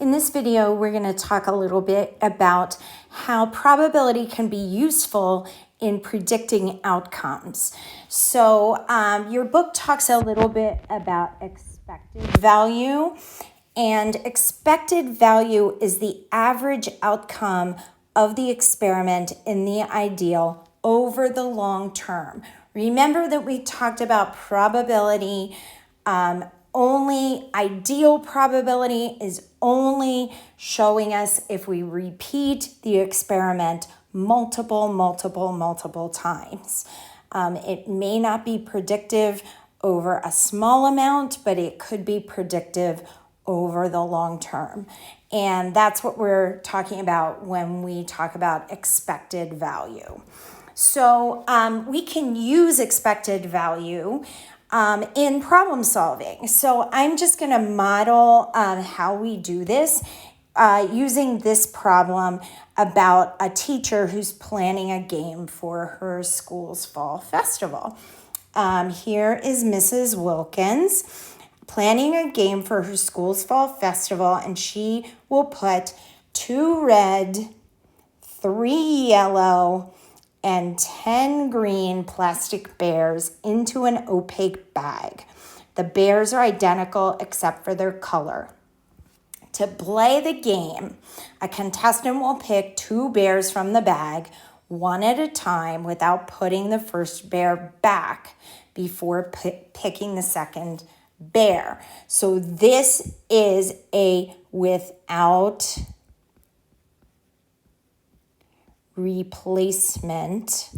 In this video, we're going to talk a little bit about how probability can be useful in predicting outcomes. So your book talks a little bit about expected value, and expected value is the average outcome of the experiment in the ideal over the long term. Remember that we talked about probability. Only ideal probability is only showing us if we repeat the experiment multiple times. It may not be predictive over a small amount, but it could be predictive over the long term. And that's what we're talking about when we talk about expected value. So we can use expected value in problem solving. So I'm just going to model how we do this using this problem about a teacher who's planning a game for her school's fall festival. Here is Mrs. Wilkins planning a game for her school's fall festival, and she will put 2 red, 3 yellow, and 10 green plastic bears into an opaque bag. The bears are identical except for their color. To play the game, a contestant will pick 2 bears from the bag, one at a time, without putting the first bear back before picking the second bear. So this is a without replacement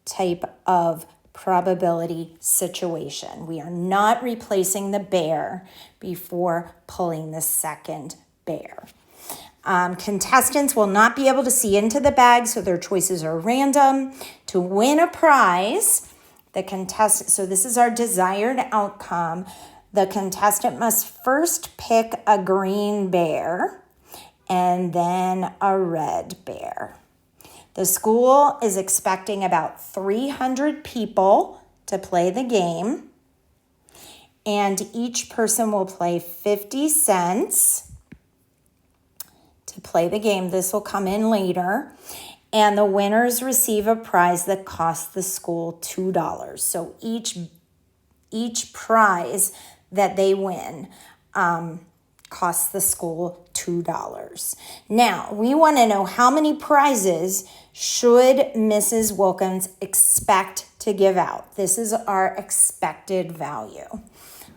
type of probability situation. We are not replacing the bear before pulling the second bear. Contestants will not be able to see into the bag, so their choices are random. To win a prize, so this is our desired outcome. The contestant must first pick a green bear and then a red bear. The school is expecting about 300 people to play the game, and each person will play 50 cents to play the game. This will come in later. And the winners receive a prize that costs the school $2. So each prize that they win costs the school $2. Now, we want to know how many prizes should Mrs. Wilkins expect to give out. This is our expected value.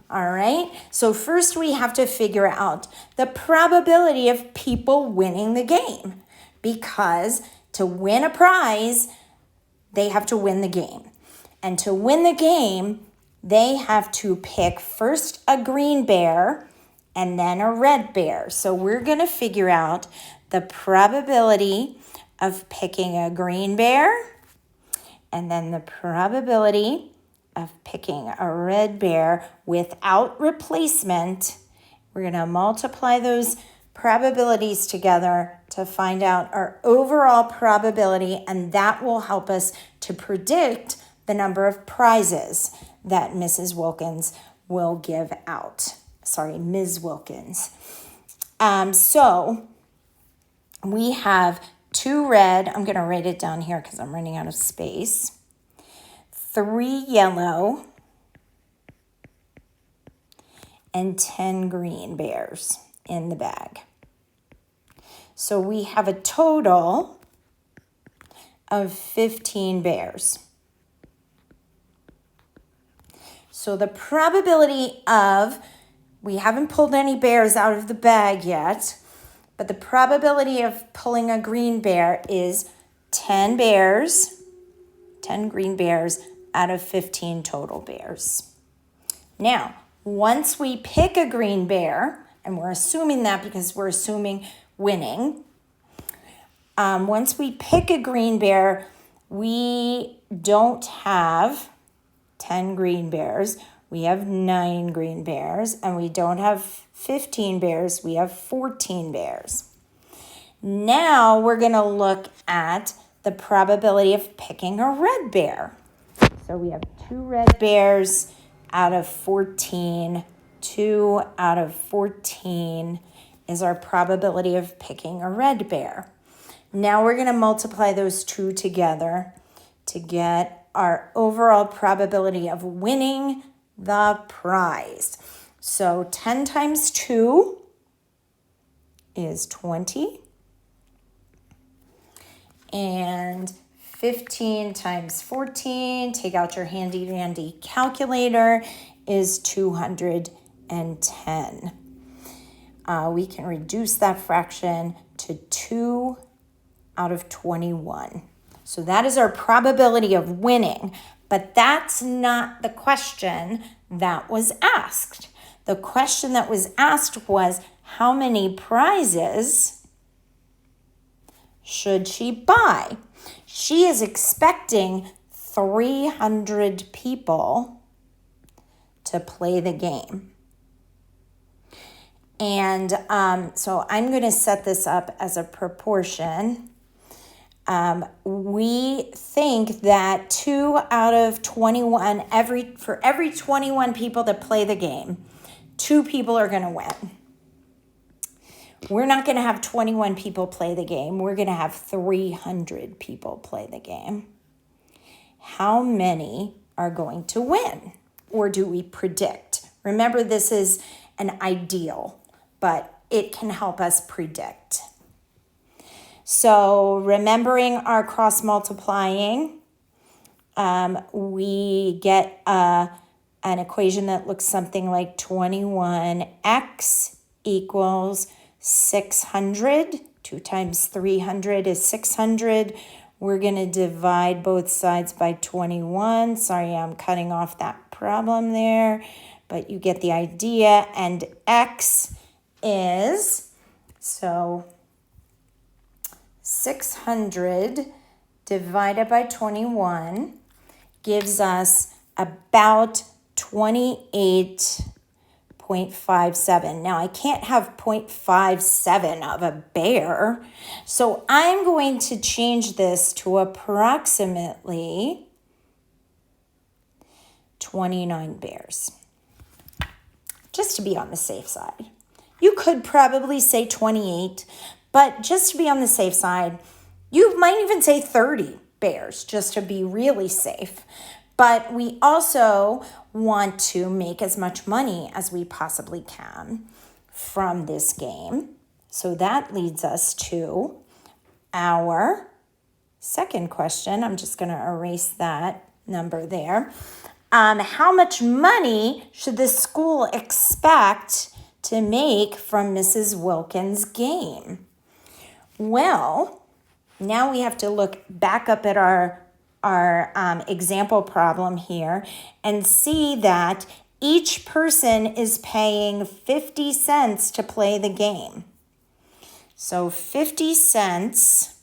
All right, so first we have to figure out the probability of people winning the game, because to win a prize, they have to win the game. And to win the game, they have to pick first a green bear and then a red bear. So we're going to figure out the probability of picking a green bear and then the probability of picking a red bear without replacement. We're going to multiply those probabilities together to find out our overall probability, and that will help us to predict the number of prizes that Mrs. Wilkins will give out. Ms. Wilkins. So we have 2 red. I'm going to write it down here because I'm running out of space. 3 yellow and 10 green bears in the bag. So we have a total of 15 bears. So the probability of, we haven't pulled any bears out of the bag yet, but the probability of pulling a green bear is 10 bears, 10 green bears out of 15 total bears. Now, once we pick a green bear, and we're assuming that because we're assuming winning, once we pick a green bear, we don't have 10 green bears. We have 9 green bears, and we don't have 15 bears. We have 14 bears. Now we're going to look at the probability of picking a red bear. So we have 2 red bears out of 14. 2 out of 14 is our probability of picking a red bear. Now we're going to multiply those 2 together to get our overall probability of winning the prize. So 10 times 2 is 20. And 15 times 14, take out your handy dandy calculator, is 210. We can reduce that fraction to 2 out of 21. So that is our probability of winning, but that's not the question that was asked. The question that was asked was, how many prizes should she buy? She is expecting 300 people to play the game. And so I'm going to set this up as a proportion. We think that 2 out of 21, for every 21 people that play the game, 2 people are going to win. We're not going to have 21 people play the game. We're going to have 300 people play the game. How many are going to win? Or do we predict? Remember, this is an ideal, but it can help us predict. So remembering our cross multiplying, we get an equation that looks something like 21x equals 600. 2 times 300 is 600. We're going to divide both sides by 21. Sorry, I'm cutting off that problem there, but you get the idea. And x is, so 600 divided by 21 gives us about 28.57. Now, I can't have 0.57 of a bear, so I'm going to change this to approximately 29 bears, just to be on the safe side. You could probably say 28, but just to be on the safe side, you might even say 30 bears, just to be really safe. But we also want to make as much money as we possibly can from this game. So that leads us to our second question. I'm just going to erase that number there. How much money should the school expect to make from Mrs. Wilkins' game? Well, now we have to look back up at our example problem here and see that each person is paying 50 cents to play the game. So 50 cents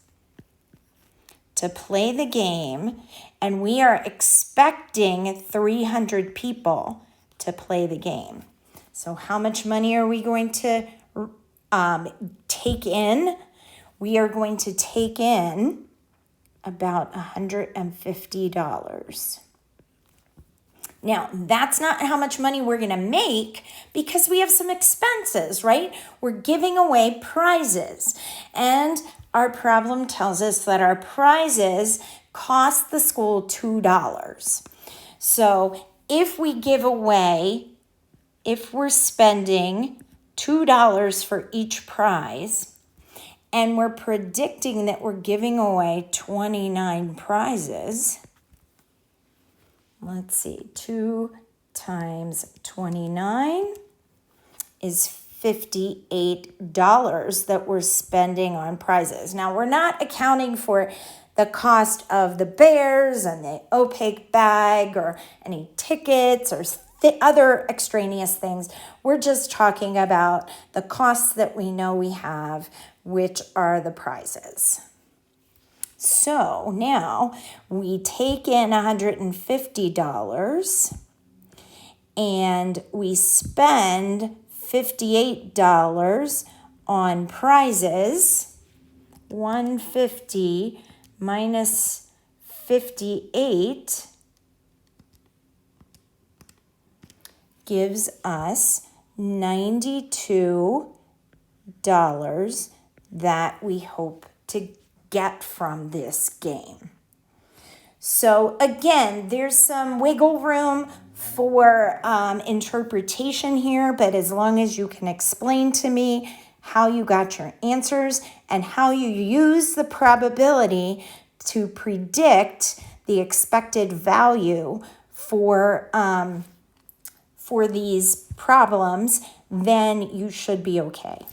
to play the game, and we are expecting 300 people to play the game. So how much money are we going to take in? We are going to take in about $150. Now, that's not how much money we're going to make because we have some expenses, right? We're giving away prizes. And our problem tells us that our prizes cost the school $2. So if we give away, if we're spending $2 for each prize, and we're predicting that we're giving away 29 prizes, let's see, 2 times 29 is $58 that we're spending on prizes. Now, we're not accounting for the cost of the bears and the opaque bag or any tickets or other extraneous things. We're just talking about the costs that we know we have, which are the prizes. So now we take in $150 and we spend $58 on prizes. 150 minus 58 gives us $92 that we hope to get from this game. So again, there's some wiggle room for interpretation here, but as long as you can explain to me how you got your answers and how you use the probability to predict the expected value for these problems, then you should be okay.